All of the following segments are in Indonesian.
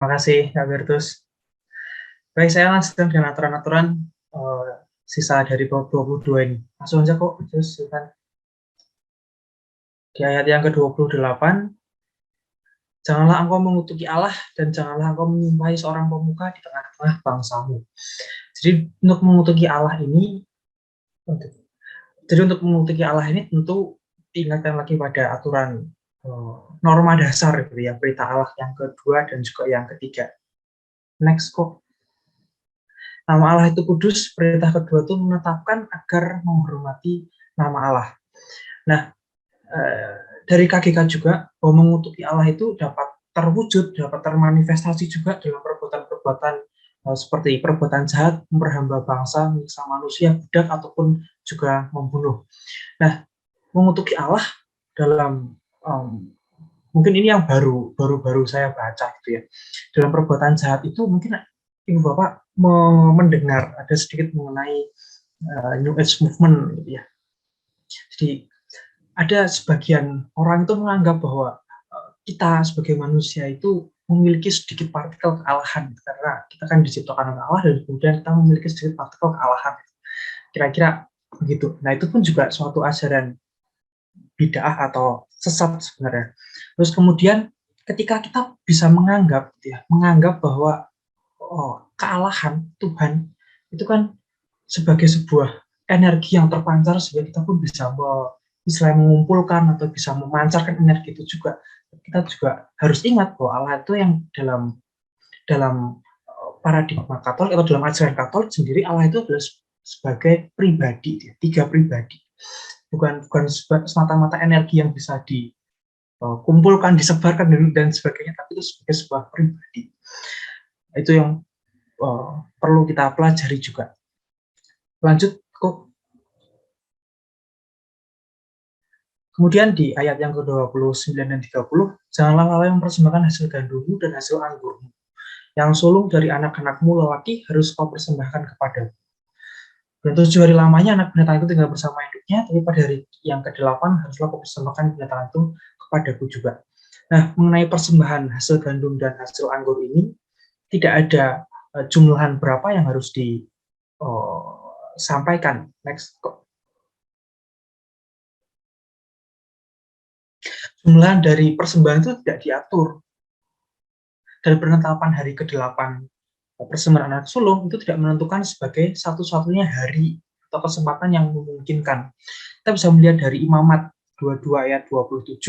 Makasih, Kak Bertus. Baik, saya langsung dengan aturan-aturan sisa dari bab 22 ini. Langsung aja kok, terus kan di ayat yang ke-28, janganlah engkau mengutuki Allah dan janganlah engkau menyumpahi seorang pemuka di tengah-tengah bangsamu. Jadi untuk mengutuki Allah ini, untuk mengutuki Allah ini tentu diingatkan lagi pada aturan norma dasar gitu ya, perintah Allah yang kedua dan juga yang ketiga. Next kok. Nama Allah itu kudus, perintah kedua itu menetapkan agar menghormati nama Allah. Nah, dari KGK juga, bahwa mengutuki Allah itu dapat terwujud, dapat termanifestasi juga dalam perbuatan-perbuatan seperti perbuatan jahat, memperhamba bangsa, menyiksa manusia, budak, ataupun juga membunuh. Nah, mengutuki Allah dalam mungkin ini yang baru saya baca gitu ya. Dalam perbuatan jahat itu mungkin Ibu Bapak mendengar ada sedikit mengenai New Age Movement gitu ya. Jadi ada sebagian orang itu menganggap bahwa kita sebagai manusia itu memiliki sedikit partikel kealahan karena kita kan diciptakan oleh Allah dan kemudian kita memiliki sedikit partikel kealahan. Kira-kira begitu. Nah, itu pun juga suatu ajaran bid'ah atau sesat sebenarnya. Terus kemudian ketika kita bisa menganggap bahwa kealahan Tuhan itu kan sebagai sebuah energi yang terpancar sehingga kita pun bisa istilahnya mengumpulkan atau bisa memancarkan energi itu juga. Kita juga harus ingat bahwa Allah itu yang dalam dalam paradigma Katolik atau dalam ajaran Katolik sendiri, Allah itu adalah sebagai pribadi, tiga pribadi. Bukan semata-mata energi yang bisa dikumpulkan, disebarkan dan sebagainya, tapi itu sebagai sebuah pribadi. Itu yang perlu kita pelajari juga. Lanjut kok. Kemudian di ayat yang ke-29 dan 30, janganlah lalai mempersembahkan hasil gandummu dan hasil anggurmu. Yang sulung dari anak-anakmu lelaki harus kau persembahkan kepadamu. Dan 7 hari lamanya anak binatang itu tinggal bersama induknya, tapi pada hari yang ke-8 haruslah kau persembahkan binatang itu kepadaku juga. Nah, mengenai persembahan hasil gandum dan hasil anggur ini, tidak ada jumlahan berapa yang harus disampaikan. Next. Jumlah dari persembahan itu tidak diatur. Dan penetapan hari ke-8 persembahan anak sulung itu tidak menentukan sebagai satu-satunya hari atau kesempatan yang memungkinkan. Kita bisa melihat dari Imamat 22 ayat 27,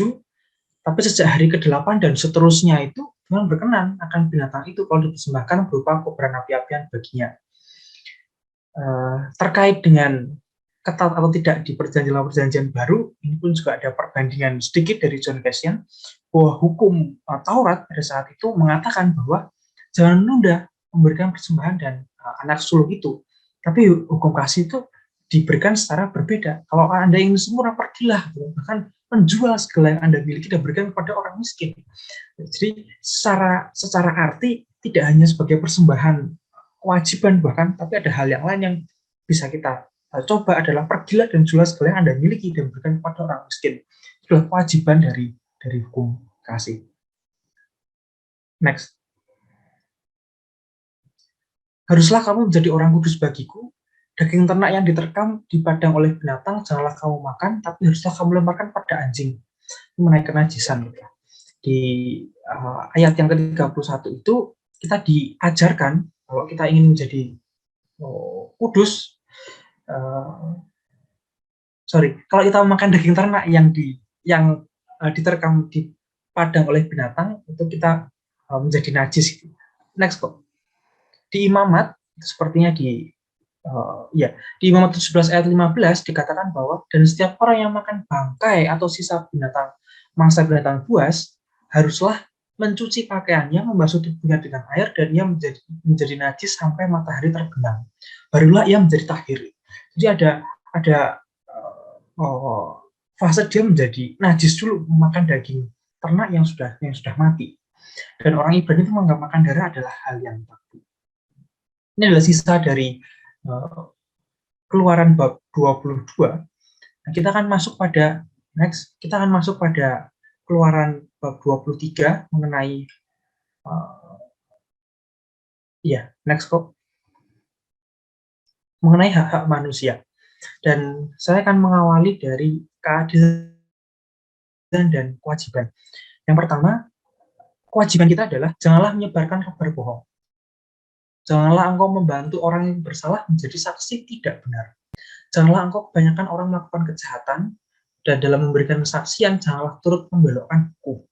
tapi sejak hari ke-8 dan seterusnya itu Tuhan berkenan akan binatang itu kalau dipersembahkan berupa kobaran api-apian baginya. Terkait dengan ketat atau tidak di perjanjian baru, ini pun juga ada perbandingan sedikit dari John Cassian, bahwa hukum Taurat pada saat itu mengatakan bahwa jangan menunda memberikan persembahan dan anak sulung itu. Tapi hukum kasih itu diberikan secara berbeda. Kalau Anda ingin sempurna, pergilah, bahkan menjual segala yang Anda miliki dan berikan kepada orang miskin. Jadi secara arti tidak hanya sebagai persembahan kewajiban bahkan, tapi ada hal yang lain yang bisa kita coba adalah pergilah dan jual segala yang Anda miliki dan berikan kepada orang miskin. Itu adalah kewajiban dari hukum kasih. Next. Haruslah kamu menjadi orang kudus bagiku. Daging ternak yang diterkam dipadang oleh binatang janganlah kamu makan, tapi haruslah kamu lemparkan pada anjing. Mengenai kenajisan. Di ayat yang ke-31 itu kita diajarkan kalau kita ingin menjadi kudus, kalau kita memakan daging ternak yang diterkam dipadang oleh binatang, itu kita menjadi najis. Next kok. Di Imamat sepertinya di Imamat 17 ayat 15 dikatakan bahwa dan setiap orang yang makan bangkai atau sisa binatang mangsa binatang buas haruslah mencuci pakaiannya, membasuh tubuhnya dengan air, dan ia menjadi najis sampai matahari terbenam. Barulah ia menjadi tahir. Jadi ada fase dia menjadi najis dulu, memakan daging ternak yang sudah mati. Dan orang Ibrani itu menganggap makan darah adalah hal yang tabu. Ini adalah sisa dari Keluaran bab 22. Nah, kita akan masuk pada Keluaran bab 23 mengenai Iya, next kok. Mengenai hak-hak manusia. Dan saya akan mengawali dari keadilan dan kewajiban. Yang pertama, kewajiban kita adalah janganlah menyebarkan kabar bohong. Janganlah engkau membantu orang yang bersalah menjadi saksi tidak benar. Janganlah engkau kebanyakan orang melakukan kejahatan, dan dalam memberikan kesaksian janganlah turut membelokkan hukum.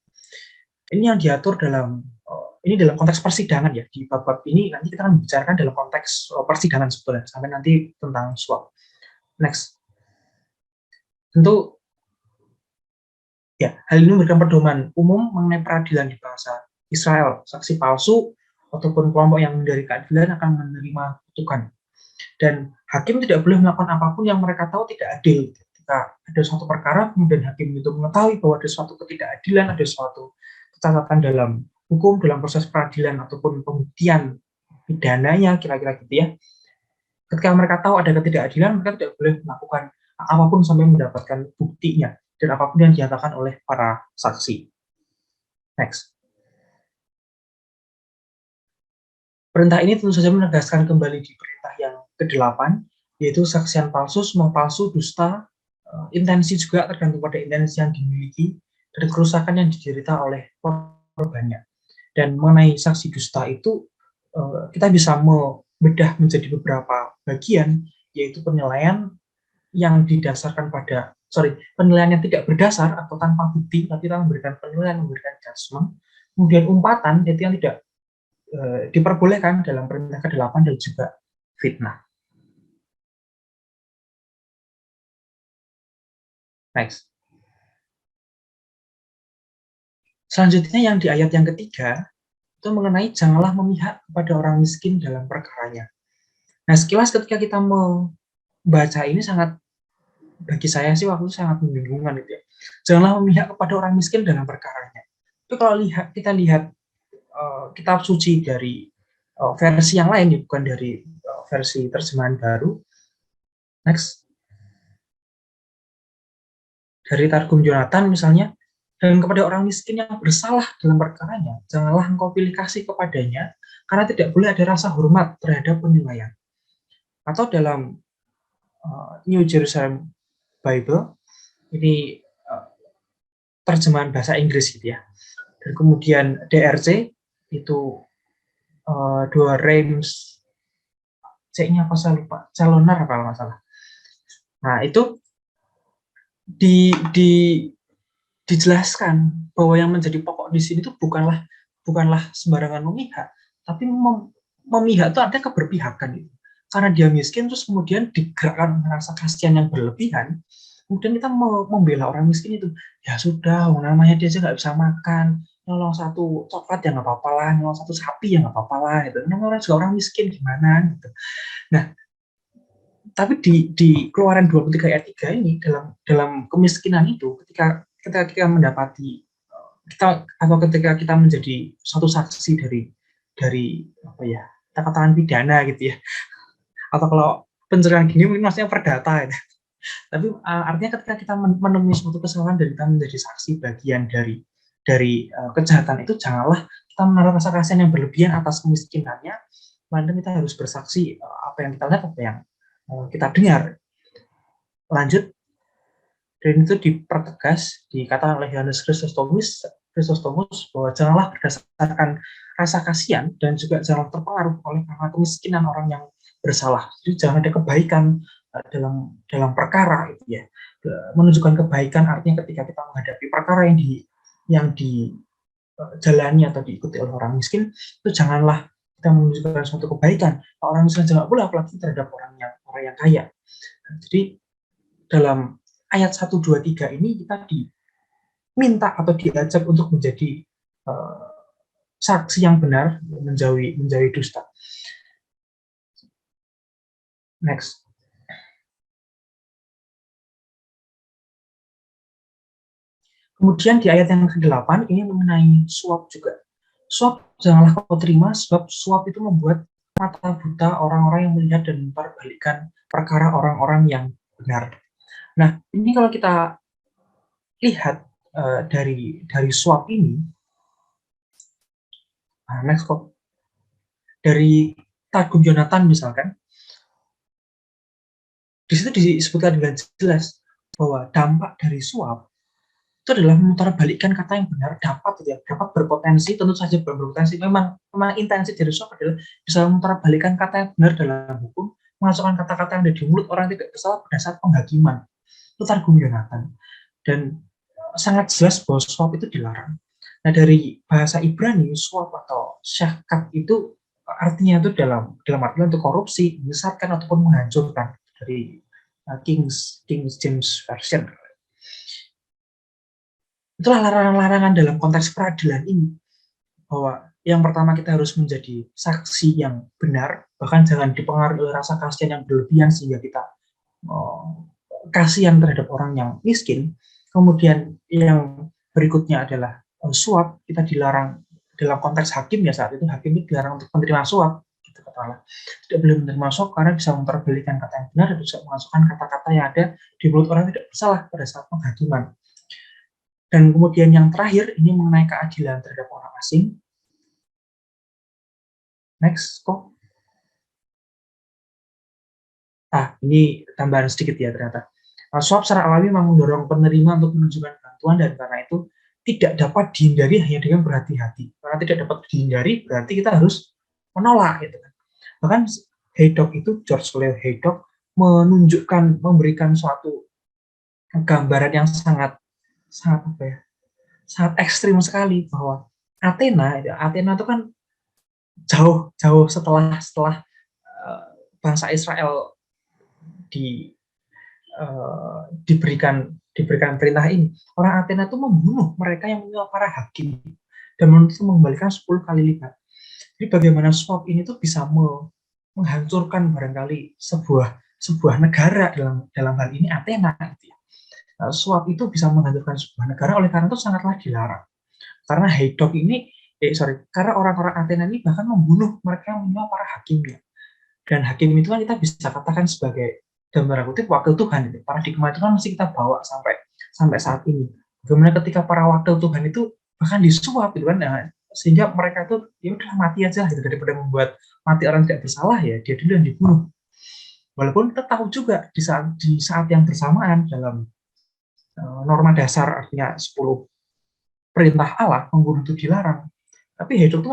Ini yang diatur dalam ini dalam konteks persidangan ya. Di bab-bab ini nanti kita akan bicarakan dalam konteks persidangan sebetulnya sampai nanti tentang suap. Next. Tentu ya, hal ini memberikan pedoman umum mengenai peradilan di bangsa Israel. Saksi palsu ataupun kelompok yang menghindari keadilan akan menerima kutukan. Dan hakim tidak boleh melakukan apapun yang mereka tahu tidak adil. Ketika ada suatu perkara, kemudian hakim itu mengetahui bahwa ada suatu ketidakadilan, ada suatu kecacatan dalam hukum, dalam proses peradilan ataupun pembuktian pidananya, kira-kira gitu ya. Ketika mereka tahu ada ketidakadilan, mereka tidak boleh melakukan apapun sampai mendapatkan buktinya dan apapun yang dinyatakan oleh para saksi. Next. Perintah ini tentu saja menegaskan kembali di perintah yang ke-8, yaitu saksian palsu, semua palsu, dusta, intensi juga tergantung pada intensi yang dimiliki, dan kerusakan yang diderita oleh korbannya. Dan mengenai saksi dusta itu, kita bisa membedah menjadi beberapa bagian, yaitu penilaian yang didasarkan pada, penilaian yang tidak berdasar atau tanpa bukti, tapi kita memberikan penilaian, memberikan judgment. Kemudian umpatan, itu yang tidak diperbolehkan dalam perintah ke-8 dan juga fitnah. Next. Selanjutnya yang di ayat yang ketiga, itu mengenai janganlah memihak kepada orang miskin dalam perkaranya. Nah, sekilas ketika kita membaca ini sangat, bagi saya sih waktu itu sangat membingungkan gitu ya. Janganlah memihak kepada orang miskin dalam perkaranya. Itu kalau kita lihat kitab suci dari versi yang lain, bukan dari versi terjemahan baru. Next. Dari Targum Jonathan misalnya, dan kepada orang miskin yang bersalah dalam perkaranya, janganlah engkau pilih kasih kepadanya, karena tidak boleh ada rasa hormat terhadap penilaian. Atau dalam New Jerusalem Bible, ini terjemahan bahasa Inggris gitu ya. Dan kemudian DRC, itu dua Reims, C-nya apa saya lupa, Calonar kalau nggak salah. Nah, itu dijelaskan bahwa yang menjadi pokok di sini itu bukanlah sembarangan memihak, tapi memihak itu artinya keberpihakan itu. Karena dia miskin, terus kemudian digerakkan rasa kasihan yang berlebihan, kemudian kita membela orang miskin itu. Ya sudah, namanya dia aja nggak bisa makan, nolong satu coklat ya nggak apa-apa lah, nolong satu sapi ya nggak apa-apa lah, gitu. Namanya juga orang miskin gimana gitu. Nah, tapi di Keluaran 23 ayat 3 ini, dalam kemiskinan itu, ketika kita mendapati kita, atau ketika kita menjadi satu saksi dari apa ya, kita katakan pidana gitu ya, atau kalau pencurian gini mungkin maksudnya perdata ya. Tapi artinya ketika kita menemui suatu kesalahan dan kita menjadi saksi bagian dari kejahatan itu, janganlah kita menaruh rasa kasihan yang berlebihan atas kemiskinannya, melainkan kita harus bersaksi apa yang kita lihat, apa yang kita dengar. Lanjut, dan itu dipertegas, dikatakan oleh Yohanes Chrysostomus bahwa janganlah berdasarkan rasa kasihan dan juga jangan terpengaruh oleh karena kemiskinan orang yang bersalah. Jadi jangan ada kebaikan dalam perkara itu ya. Menunjukkan kebaikan artinya ketika kita menghadapi perkara yang dijalani atau diikuti oleh orang miskin, itu janganlah kita menunjukkan suatu kebaikan. Orang miskin jangan pula, apalagi terhadap orang yang kaya. Jadi dalam ayat 1, 2, 3 ini kita diminta atau diajak untuk menjadi saksi yang benar, menjauhi dusta. Next. Kemudian di ayat yang ke-8 ini mengenai suap juga. Suap janganlah kau terima, sebab suap itu membuat mata buta orang-orang yang melihat dan memperbalikkan perkara orang-orang yang benar. Nah, ini kalau kita lihat dari suap ini, next kok. dari Tagum Yonatan misalkan, di situ disebutkan dengan jelas bahwa dampak dari suap itu adalah memutarbalikkan kata yang benar dapat gitu ya, dapat berpotensi, tentu saja berpotensi, memang intensi dari suap adalah bisa memutarbalikkan kata yang benar dalam hukum, memasukkan kata-kata yang ada di mulut orang tidak bersalah pada saat penghakiman. Itu Targum Yonatan. Dan sangat jelas bahwa suap itu dilarang. Nah, dari bahasa Ibrani, suap atau syakat itu artinya itu dalam artian untuk korupsi, menyesatkan ataupun menghancurkan, dari King James Version. Itulah larangan-larangan dalam konteks peradilan ini, bahwa yang pertama kita harus menjadi saksi yang benar, bahkan jangan dipengaruhi oleh rasa kasihan yang berlebihan sehingga kita kasihan terhadap orang yang miskin. Kemudian yang berikutnya adalah suap, kita dilarang dalam konteks hakim ya, saat itu hakim itu dilarang untuk menerima suap, gitu katakanlah. Tidak boleh menerima suap karena bisa memperbalikan kata yang benar dan bisa memasukkan kata-kata yang ada di mulut orang yang tidak bersalah pada saat penghakiman. Dan kemudian yang terakhir, ini mengenai keadilan terhadap orang asing. Next, kok. Ini tambahan sedikit ya ternyata. Suap secara alami memang mendorong penerima untuk menunjukkan bantuan, dan karena itu tidak dapat dihindari hanya dengan berhati-hati. Karena tidak dapat dihindari, berarti kita harus menolak. Gitu kan. Bahkan Haydock itu, George Leo Haydock, memberikan suatu gambaran yang sangat ekstrim sekali, bahwa Athena itu kan jauh setelah bangsa Israel diberikan perintah ini. Orang Athena itu membunuh mereka yang menyuap para hakim dan menuntut mengembalikan 10 kali lipat. Jadi bagaimana suap ini tuh bisa menghancurkan barangkali sebuah negara, dalam hal ini Athena. Gitu ya. Suap itu bisa menghancurkan sebuah negara, oleh karena itu sangatlah dilarang. Karena Haydock ini, karena orang-orang Athena ini bahkan membunuh mereka yang menyuap para hakimnya. Dan hakim itu kan kita bisa katakan sebagai, dalam tanda kutip, wakil Tuhan. Paradigma itu kan masih kita bawa sampai saat ini. Bagaimana ketika para wakil Tuhan itu bahkan disuap gitu kan, nah, sehingga mereka itu ya udah mati aja gitu, daripada membuat mati orang tidak bersalah, ya dia dulu yang dibunuh. Walaupun kita tahu juga di saat yang bersamaan dalam norma dasar, artinya 10 perintah Allah, membunuh itu dilarang. Tapi Haydock itu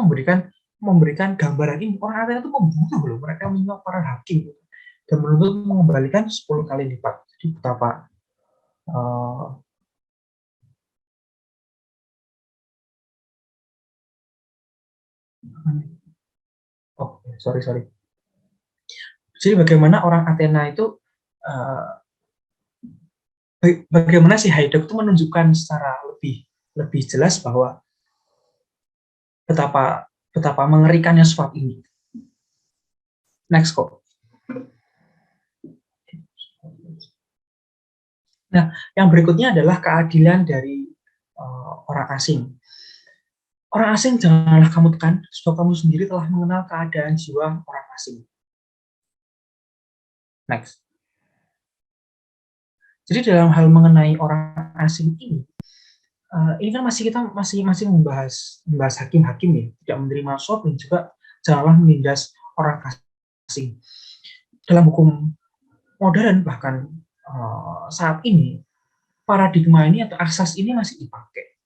memberikan gambaran ini, orang Athena itu membunuh loh, mereka menyuap para hakim dan menuntut mengembalikan 10 kali lipat. Jadi betapa sorry. Jadi bagaimana orang Athena itu, bagaimana si Haydock itu menunjukkan secara lebih jelas bahwa betapa mengerikannya suap ini. Next kok. Nah, yang berikutnya adalah keadilan dari orang asing. Orang asing janganlah kamu tekan, sebab kamu sendiri telah mengenal keadaan jiwa orang asing. Next. Jadi dalam hal mengenai orang asing ini kan kita masih membahas hakim-hakim ya, tidak menerima suap dan juga janganlah menindas orang asing. Dalam hukum modern bahkan saat ini, paradigma ini atau asas ini masih dipakai.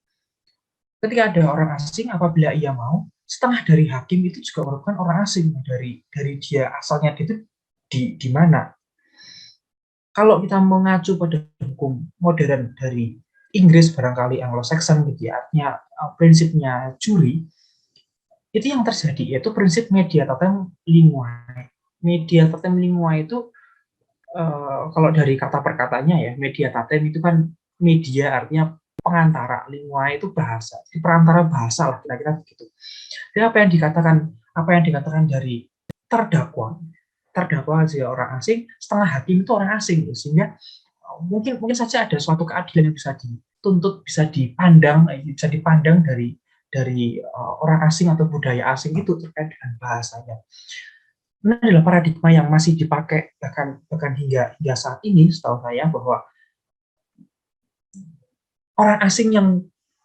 Ketika ada orang asing, apabila ia mau, setengah dari hakim itu juga merupakan orang asing, dari dia asalnya itu di mana. Kalau kita mengacu pada hukum modern dari Inggris, barangkali Anglo-Saxon gitu ya, artinya prinsipnya juri, itu yang terjadi yaitu prinsip media totem linguae. Media totem linguae itu kalau dari kata perkatanya ya, media totem itu kan media, artinya pengantara, linguae itu bahasa, jadi perantara bahasa lah, kira-kira begitu. Jadi apa yang dikatakan dari terdakwa aja orang asing, setengah hakim itu orang asing, sehingga mungkin saja ada suatu keadilan yang bisa dituntut, bisa dipandang dari orang asing atau budaya asing itu terkait dengan bahasanya. Ini adalah paradigma yang masih dipakai bahkan hingga saat ini, setahu saya, bahwa orang asing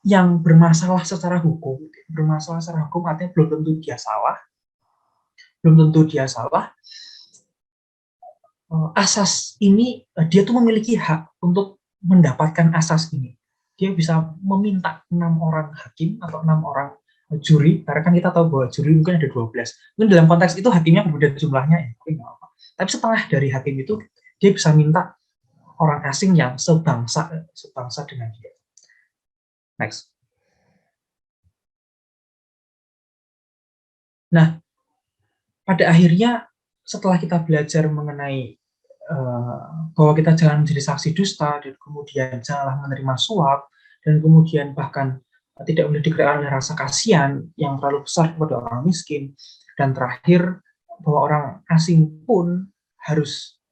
yang bermasalah secara hukum artinya belum tentu dia salah, belum tentu dia salah. Asas ini dia tuh memiliki hak untuk mendapatkan asas ini. Dia bisa meminta 6 orang hakim atau 6 orang juri, karena kan kita tahu bahwa juri mungkin ada 12. Mungkin dalam konteks itu hakimnya berbeda jumlahnya, ya, tapi nggak apa. Tapi setengah dari hakim itu dia bisa minta orang asing yang sebangsa dengan dia. Next. Nah, pada akhirnya setelah kita belajar mengenai bahwa kita jangan menjadi saksi dusta, dan kemudian janganlah menerima suap, dan kemudian bahkan tidak boleh dikerakkan oleh rasa kasihan yang terlalu besar kepada orang miskin, dan terakhir bahwa orang asing pun harus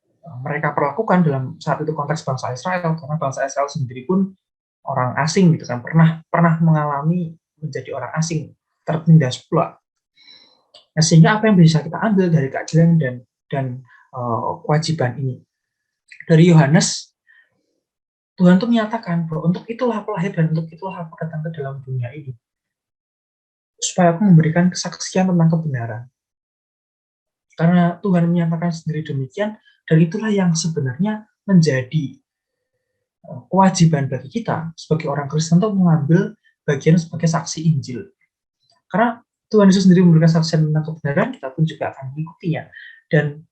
mereka perlakukan dalam saat itu konteks bangsa Israel, karena bangsa Israel sendiri pun orang asing gitu kan, pernah mengalami menjadi orang asing, tertindas pula. Nah, sehingga apa yang bisa kita ambil dari keadilan dan kewajiban ini dari Yohanes, Tuhan tuh menyatakan bahwa untuk itulah aku lahir dan untuk itulah aku datang ke dalam dunia ini, supaya aku memberikan kesaksian tentang kebenaran. Karena Tuhan menyatakan sendiri demikian, dan itulah yang sebenarnya menjadi kewajiban bagi kita sebagai orang Kristen untuk mengambil bagian sebagai saksi Injil. Karena Tuhan Yesus sendiri memberikan kesaksian tentang kebenaran, kita pun juga akan mengikutinya. Dan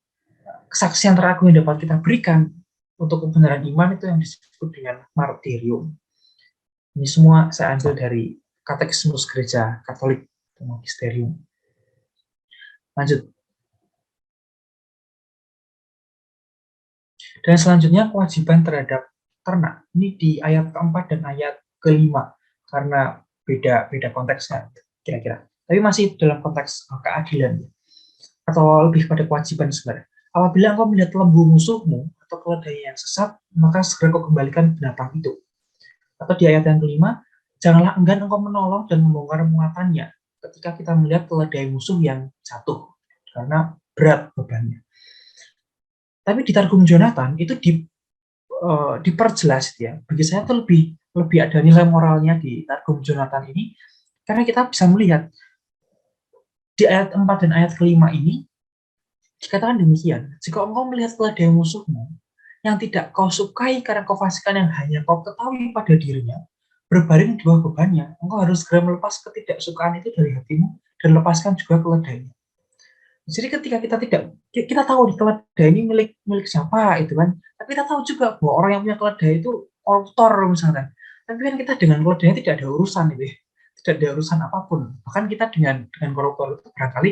kesaksian teragung yang dapat kita berikan untuk kebenaran iman itu yang disebut dengan martirium. Ini semua saya ambil dari Katekismus Gereja Katolik atau Magisterium. Lanjut. Dan selanjutnya kewajiban terhadap ternak. Ini di ayat keempat dan ayat kelima, karena beda konteksnya kira-kira. Tapi masih dalam konteks keadilan, atau lebih pada kewajiban sebenarnya. Apabila engkau melihat lembu musuhmu atau keledai yang sesat, maka segera kau kembalikan binatang itu. Atau di ayat yang kelima, janganlah enggan engkau menolong dan membongkar muatannya ketika kita melihat keledai musuh yang jatuh, karena berat bebannya. Tapi di Targum Jonathan itu diperjelas ya. Bagi saya itu lebih ada nilai moralnya di Targum Jonathan ini, karena kita bisa melihat di ayat 4 dan ayat kelima ini dikatakan demikian, jika engkau melihat keledai musuhmu yang tidak kau sukai karena kau fasikan yang hanya kau ketahui pada dirinya, berbaring di bawah bebannya, engkau harus segera melepas ketidaksukaan itu dari hatimu dan lepaskan juga keledainya. Jadi ketika kita tahu di keledai ini milik siapa itu kan, tapi kita tahu juga bahwa orang yang punya keledai itu koruptor misalnya. Tapi kan kita dengan keledai tidak ada urusan itu, tidak ada urusan apapun. Bahkan kita dengan koruptor itu barangkali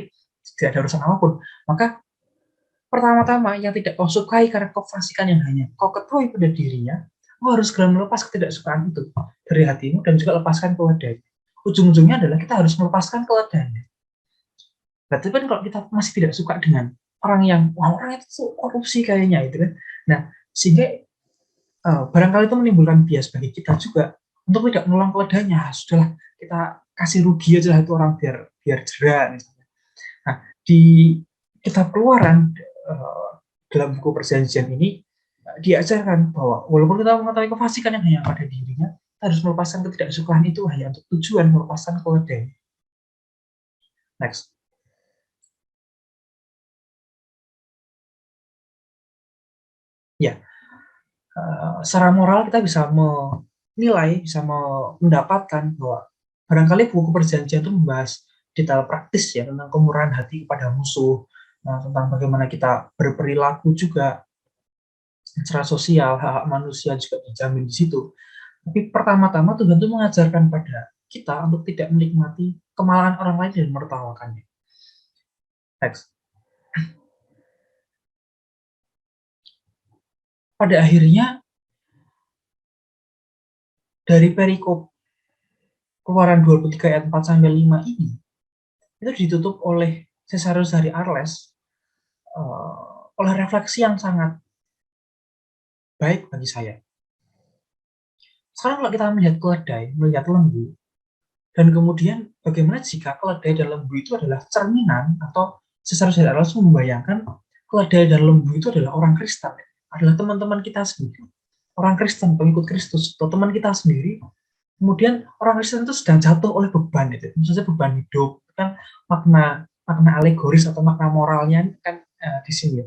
tidak ada urusan apapun. Maka pertama-tama yang tidak kau sukai karena kau fasikan yang hanya kau ketahui pada dirinya, kau harus segera melepas ketidaksukaan itu dari hatimu dan juga lepaskan keledai. Ujung-ujungnya adalah kita harus melepaskan keledainya. Berarti kan kalau kita masih tidak suka dengan orang yang, wah orang itu korupsi kayaknya itu kan. Nah, sehingga barangkali itu menimbulkan bias bagi kita juga untuk tidak menolong keledainya. Sudahlah, kita kasih rugi aja itu orang biar jerah misalnya. Nah, di kitab Keluaran dalam buku perjanjian ini diajarkan bahwa walaupun kita mengetahui kefasikan yang hanya pada dirinya, kita harus melepaskan ketidaksukaan itu hanya untuk tujuan melepaskan keledai. Next. Ya, secara moral kita bisa menilai, bisa mendapatkan bahwa barangkali buku perjanjian itu membahas detail praktis ya tentang kemurahan hati kepada musuh, tentang bagaimana kita berperilaku juga secara sosial, hak-hak manusia juga dijamin di situ. Tapi pertama-tama Tuhan itu mengajarkan pada kita untuk tidak menikmati kemalahan orang lain dan menertawakannya. Next. Pada akhirnya dari perikop Keluaran 23 ayat 4 sampai 5 ini itu ditutup oleh Caesarius dari Arles oleh refleksi yang sangat baik bagi saya. Sekarang kalau kita melihat keledai, melihat lembu, dan kemudian bagaimana jika keledai dan lembu itu adalah cerminan, atau Caesarius dari Arles membayangkan keledai dan lembu itu adalah orang Kristen, adalah teman-teman kita sendiri, orang Kristen, pengikut Kristus, atau teman kita sendiri. Kemudian orang Kristen itu sedang jatuh oleh beban itu, misalnya beban hidup, kan makna makna alegoris atau makna moralnya kan di sini ya.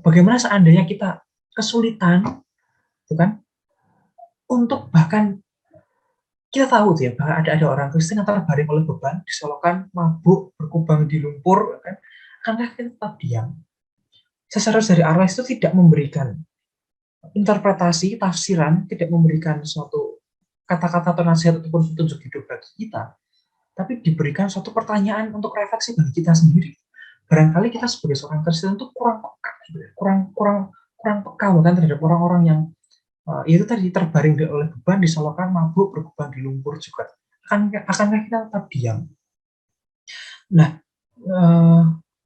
Bagaimana seandainya kita kesulitan, gitu kan, untuk bahkan kita tahu tuh ya bahwa ada orang Kristen yang terbaring oleh beban, disolokan, mabuk, berkubang di lumpur, kan? Karena kita tetap diam. Secara dari Allah itu tidak memberikan interpretasi, tafsiran, tidak memberikan suatu kata-kata atau nasihat ataupun petunjuk hidup bagi kita, tapi diberikan suatu pertanyaan untuk refleksi bagi kita sendiri. Barangkali kita sebagai seorang Kristen itu kurang peka, kurang kurang kurang peka bahkan terhadap orang-orang yang itu tadi terbaring oleh beban, disolokan, mabuk, berkubang di lumpur juga. Akankah kita tetap diam? Nah,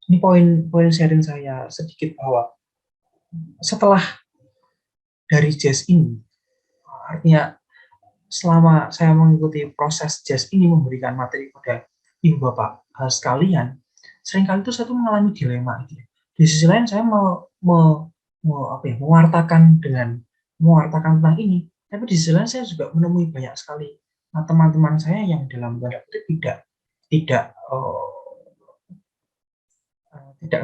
ini poin sharing saya sedikit bahwa setelah dari jazz ini, artinya selama saya mengikuti proses jazz ini memberikan materi pada ibu bapak sekalian, seringkali itu saya tuh mengalami dilema gitu. Di sisi lain saya mewartakan tentang ini, tapi di sisi lain saya juga menemui banyak sekali teman-teman saya yang dalam tanda kutip tidak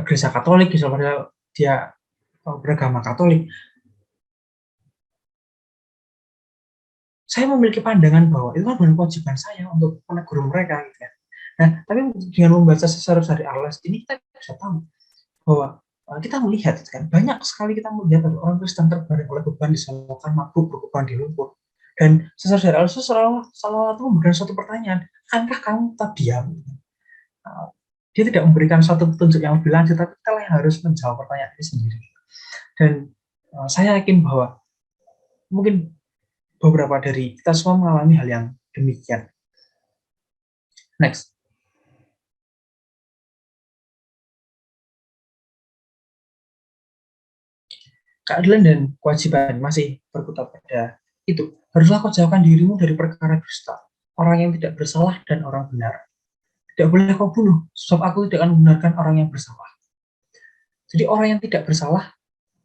gereja Katolik, misalnya dia beragama Katolik. Saya memiliki pandangan bahwa itu kan bukan kewajiban saya untuk menegur mereka gitu ya. Nah, tapi dengan membaca secara dari Arles ini kita bisa tahu bahwa kita melihat kan banyak sekali kita melihat orang Kristen terbaring oleh beban, disolokan, mabuk, berkubang di lumpur. Dan secara dari Arles itu selalu memberikan suatu pertanyaan, akankah kamu tetap diam? Dia tidak memberikan suatu petunjuk yang lebih lanjut, tapi kita yang harus menjawab pertanyaan ini sendiri. Dan saya yakin bahwa mungkin beberapa dari kita semua mengalami hal yang demikian. Next. Keadilan dan kewajiban masih berkutat pada itu. Haruslah kau jauhkan dirimu dari perkara dusta, orang yang tidak bersalah dan orang benar. Tidak boleh kau bunuh, sebab aku tidak akan membenarkan orang yang bersalah. Jadi orang yang tidak bersalah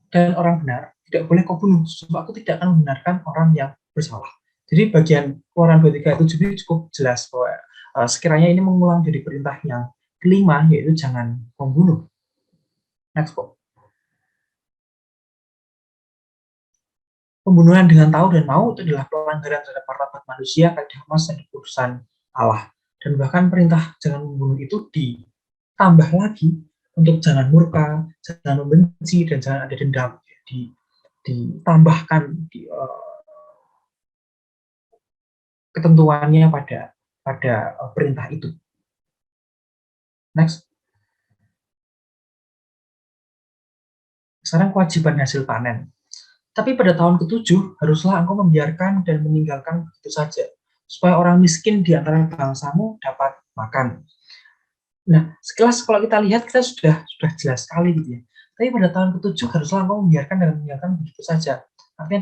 dan orang benar, tidak boleh kau bunuh, sebab aku tidak akan membenarkan orang yang bersalah. Jadi bagian Keluaran 23:7 ini cukup jelas bahwa sekiranya ini mengulang dari perintah yang kelima, yaitu jangan membunuh. Next, Pak. Pembunuhan dengan tahu dan mau itu adalah pelanggaran terhadap martabat manusia, kaidah emas dan keputusan Allah. Dan bahkan perintah jangan membunuh itu ditambah lagi untuk jangan murka, jangan membenci, dan jangan ada dendam. Ditambahkan ketentuannya pada perintah itu. Next. Sekarang kewajiban hasil panen. Tapi pada tahun ke-7, haruslah engkau membiarkan dan meninggalkan begitu saja, supaya orang miskin di antara bangsamu dapat makan. Nah, sekilas kalau kita lihat, kita sudah jelas sekali gitu ya. Tapi pada tahun ke-7, haruslah engkau membiarkan dan meninggalkan begitu saja. Artinya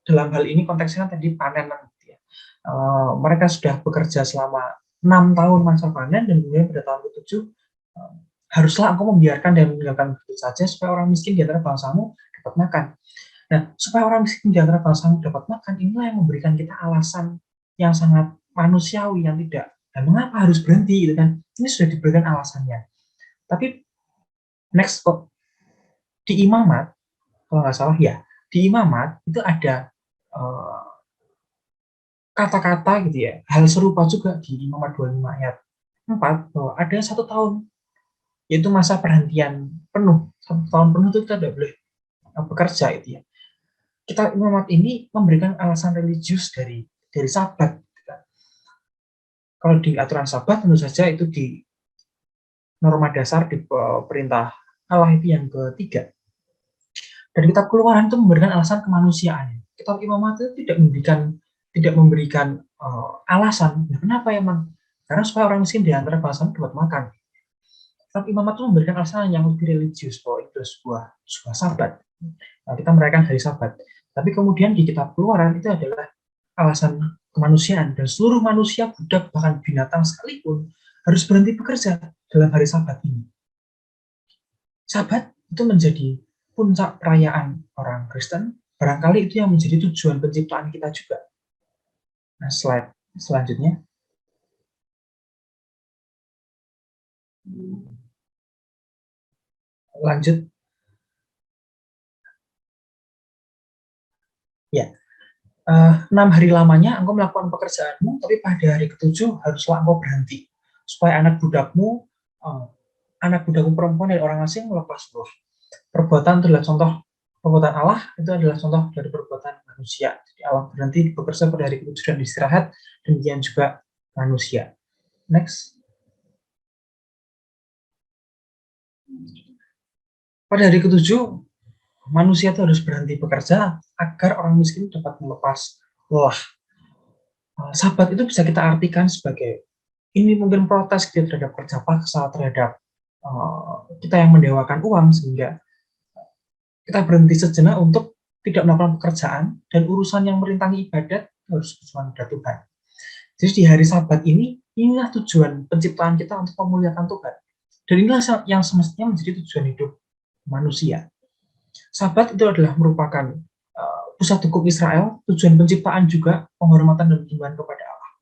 dalam hal ini konteksnya tadi panenan gitu ya. Mereka sudah bekerja selama 6 tahun masa panen, dan kemudian pada tahun ke-7, haruslah engkau membiarkan dan meninggalkan begitu saja, supaya orang miskin di antara bangsamu dapat makan. Nah, supaya orang miskin di antara bangsa dapat makan, inilah yang memberikan kita alasan yang sangat manusiawi yang tidak. Dan mengapa harus berhenti gitu kan? Ini sudah diberikan alasannya. Tapi next kok di imamat, kalau nggak salah ya, di imamat itu ada kata-kata gitu ya, hal serupa juga di imamat 25 ayat 4 bahwa ada 1 tahun, yaitu masa perhentian penuh. 1 tahun penuh itu kita tidak boleh bekerja itu ya. Kita imamat ini memberikan alasan religius dari Sabat. Kalau di aturan Sabat tentu saja itu di norma dasar di perintah Allah itu yang ketiga. Dan kitab Keluaran itu memberikan alasan kemanusiaan. Kitab imamat itu tidak memberikan alasan. Nah, kenapa emang? Karena supaya orang miskin di antara bangsa dapat makan. Kitab imamat itu memberikan alasan yang lebih religius bahwa itu sebuah Sabat. Nah, kita merayakan hari Sabat. Tapi kemudian di kitab Keluaran itu adalah alasan kemanusiaan, dan seluruh manusia, budak, bahkan binatang sekalipun harus berhenti bekerja dalam hari Sabat ini. Sabat itu menjadi puncak perayaan orang Kristen, barangkali itu yang menjadi tujuan penciptaan kita juga. Nah, slide selanjutnya. Lanjut. Ya, 6 hari lamanya engkau melakukan pekerjaanmu, tapi pada hari ketujuh haruslah engkau berhenti, supaya eh, anak budakmu perempuan dari orang asing melepas buah. Perbuatan itu adalah contoh perbuatan Allah, itu adalah contoh dari perbuatan manusia. Jadi Allah berhenti bekerja pada hari ketujuh dan istirahat, demikian juga manusia. Next. Pada hari ketujuh, manusia itu harus berhenti bekerja agar orang miskin dapat melepas lelah. Sabat itu bisa kita artikan sebagai ini mungkin protes kita terhadap kerja paksa, terhadap kita yang mendewakan uang, sehingga kita berhenti sejenak untuk tidak melakukan pekerjaan, dan urusan yang merintangi ibadat harus bersama pada Tuhan. Jadi di hari Sabat inilah tujuan penciptaan kita untuk memuliakan Tuhan. Dan inilah yang semestinya menjadi tujuan hidup manusia. Sabat itu adalah merupakan pusat hukum Israel, tujuan penciptaan juga penghormatan dan penyembahan kepada Allah.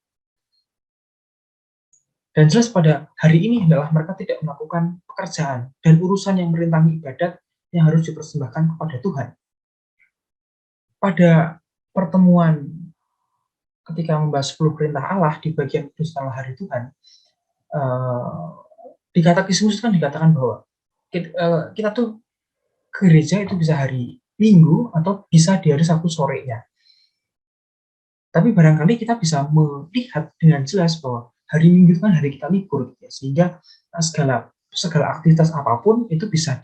Dan jelas pada hari ini adalah mereka tidak melakukan pekerjaan dan urusan yang merintangi ibadat yang harus dipersembahkan kepada Tuhan. Pada pertemuan ketika membahas 10 perintah Allah di bagian setelah hari Tuhan, di katekismus kan dikatakan bahwa kita tuh ke gereja itu bisa hari Minggu atau bisa di hari Sabtu sorenya. Tapi barangkali kita bisa melihat dengan jelas bahwa hari Minggu itu kan hari kita libur, ya, sehingga segala aktivitas apapun itu bisa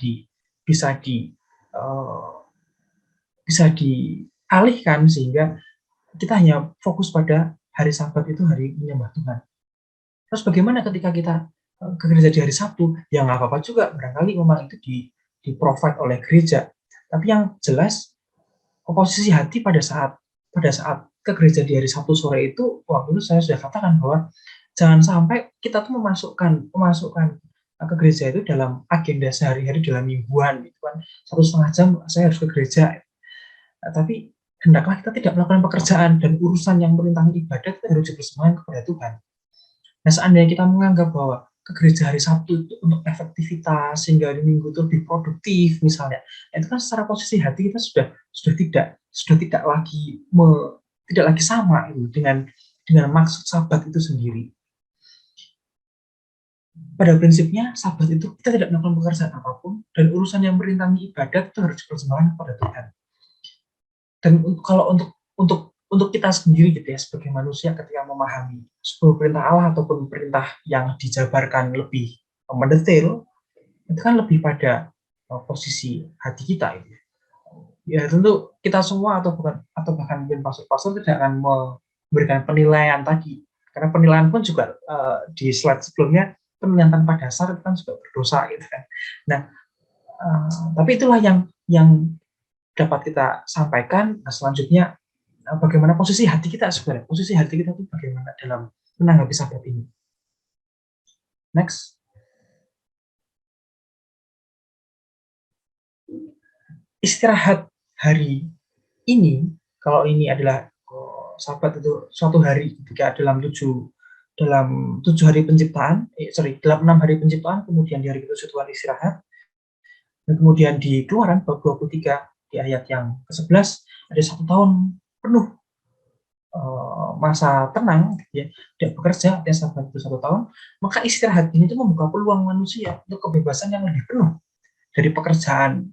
dialihkan, sehingga kita hanya fokus pada hari Sabat, itu hari menyembah Tuhan. Terus bagaimana ketika kita ke gereja di hari Sabtu? Ya nggak apa-apa juga, barangkali memang itu di-provide oleh gereja. Tapi yang jelas, posisi hati pada saat ke gereja di hari Sabtu sore itu, waktu itu saya sudah katakan bahwa jangan sampai kita tuh memasukkan ke gereja itu dalam agenda sehari-hari, dalam mingguan gitu kan, 1,5 jam saya harus ke gereja. Tapi hendaklah kita tidak melakukan pekerjaan dan urusan yang merintangi ibadat harus dipersembahkan kepada Tuhan. Nah, seandainya kita menganggap bahwa ke gereja hari Sabtu itu untuk efektivitas sehingga hari Minggu itu lebih produktif misalnya, itu kan secara posisi hati kita sudah tidak lagi sama itu dengan maksud Sabat itu sendiri. Pada prinsipnya Sabat itu kita tidak melakukan pekerjaan apapun, dan urusan yang merintangi ibadat itu harus dipersembahkan kepada Tuhan. Dan kalau untuk kita sendiri gitu ya, sebagai manusia, ketika memahami 10 perintah Allah ataupun perintah yang dijabarkan lebih mendetail, itu kan lebih pada posisi hati kita itu. Ya tentu kita semua atau bahkan mungkin pastor tidak akan memberikan penilaian tadi, karena penilaian pun juga di slide sebelumnya, penilaian tanpa dasar itu kan juga berdosa gitu kan. Nah, tapi itulah yang dapat kita sampaikan. Nah, selanjutnya bagaimana posisi hati kita sebenarnya? Posisi hati kita itu bagaimana dalam menanggapi Sabat ini? Next. Istirahat hari ini, kalau ini adalah Sabat itu suatu hari ketika dalam 7 hari penciptaan, dalam 6 hari penciptaan, kemudian di hari itu Tuhan istirahat, dan kemudian di Keluaran bab 23 di ayat yang ke-11 ada 1 tahun penuh masa tenang, ya, tidak bekerja, dan Sabat itu 1 tahun, maka istirahat ini itu membuka peluang manusia untuk kebebasan yang lebih penuh dari pekerjaan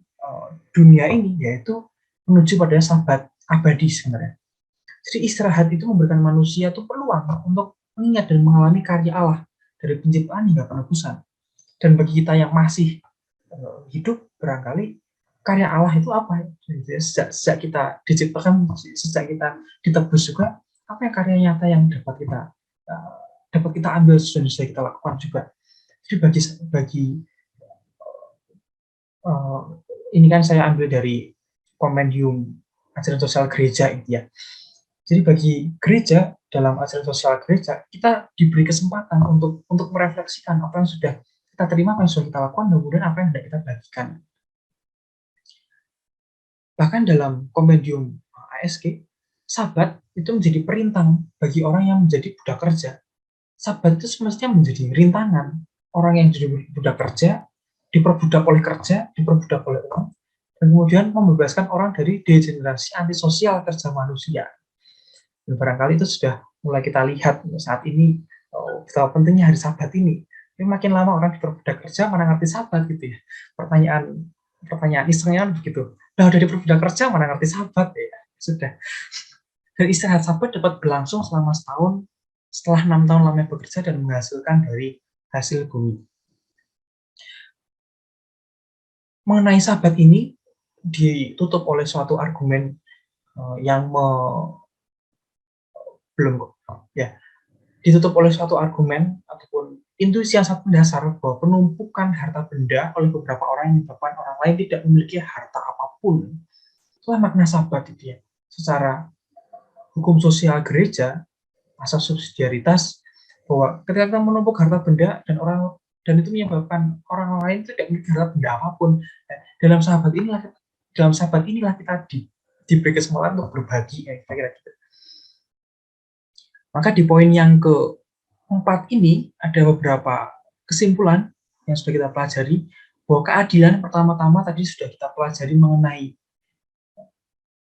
dunia ini, yaitu menuju pada Sabat abadi sebenarnya. Jadi istirahat itu memberikan manusia itu peluang untuk mengingat dan mengalami karya Allah dari penciptaan hingga penebusan. Dan bagi kita yang masih hidup, barangkali karya Allah itu apa? Sejak kita diciptakan, sejak kita ditebus juga, apa yang karya nyata yang dapat kita ambil dan bisa kita lakukan juga. Jadi bagi ini kan saya ambil dari Kompendium Ajaran Sosial Gereja itu ya. Jadi bagi gereja, dalam ajaran sosial gereja, kita diberi kesempatan untuk merefleksikan apa yang sudah kita terima, apa yang sudah kita lakukan, dan kemudian apa yang hendak kita bagikan. Bahkan dalam Kompendium ASG, Sabat itu menjadi perintang bagi orang yang menjadi budak kerja. Sabat itu semestinya menjadi rintangan orang yang jadi budak kerja, diperbudak oleh kerja, diperbudak oleh uang, dan kemudian membebaskan orang dari degenerasi antisosial kerja manusia. Dan barangkali itu sudah mulai kita lihat saat ini betapa pentingnya hari Sabat ini. Tapi makin lama orang diperbudak kerja, mana ngerti Sabat gitu ya. Pertanyaan isengnya kan begitu. Nah, udah diperbudak kerja, mana ngerti Sabat ya. Sudah. Dan istirahat Sabat dapat berlangsung selama setahun setelah 6 tahun lamanya bekerja dan menghasilkan dari hasil bumi. Mengenai Sabat ini ditutup oleh suatu argumen yang ditutup oleh suatu argumen ataupun intuisi yang sangat mendasar bahwa penumpukan harta benda oleh beberapa orang yang menyebabkan orang lain tidak memiliki harta apapun. Itulah makna Sabat itu ya. Secara hukum sosial gereja, asas subsidiaritas, bahwa ketika kita menumpuk harta benda dan itu menyebabkan orang lain tidak memiliki harta benda apapun. Dalam Sabat inilah kita diberi kesempatan untuk berbagi, ya, kira-kira gitu. Maka di poin yang keempat ini ada beberapa kesimpulan yang sudah kita pelajari, bahwa keadilan pertama-tama tadi sudah kita pelajari mengenai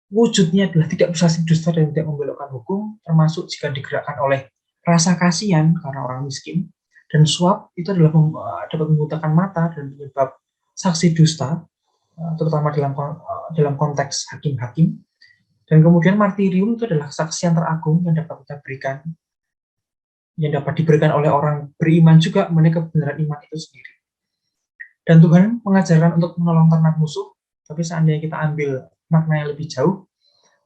wujudnya adalah tidak bersaksi dusta dan tidak membelokkan hukum, termasuk jika digerakkan oleh rasa kasihan karena orang miskin, dan suap itu adalah dapat membutakan mata dan penyebab saksi dusta, terutama dalam konteks hakim-hakim. Dan kemudian martirium itu adalah kesaksian teragung yang dapat kita berikan, yang dapat diberikan oleh orang beriman juga mengenai kebenaran iman itu sendiri. Dan Tuhan mengajarkan untuk menolong ternak musuh, tapi seandainya kita ambil makna yang lebih jauh,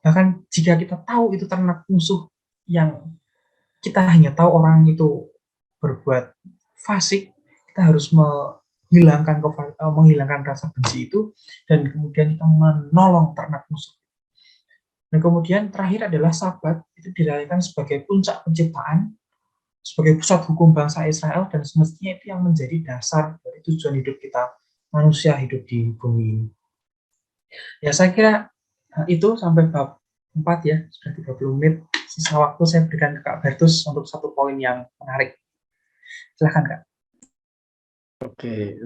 bahkan jika kita tahu itu ternak musuh yang kita hanya tahu orang itu berbuat fasik, kita harus menghilangkan rasa benci itu, dan kemudian kita menolong ternak musuh. Dan kemudian terakhir adalah Sabat, itu dirayakan sebagai puncak penciptaan, sebagai pusat hukum bangsa Israel, dan semestinya itu yang menjadi dasar dari tujuan hidup kita, manusia hidup di bumi ini. Ya, saya kira itu sampai bab 4 ya, sudah 30 menit. Sisa waktu saya berikan ke Kak Bertus untuk satu poin yang menarik. Silahkan, Kak. Oke,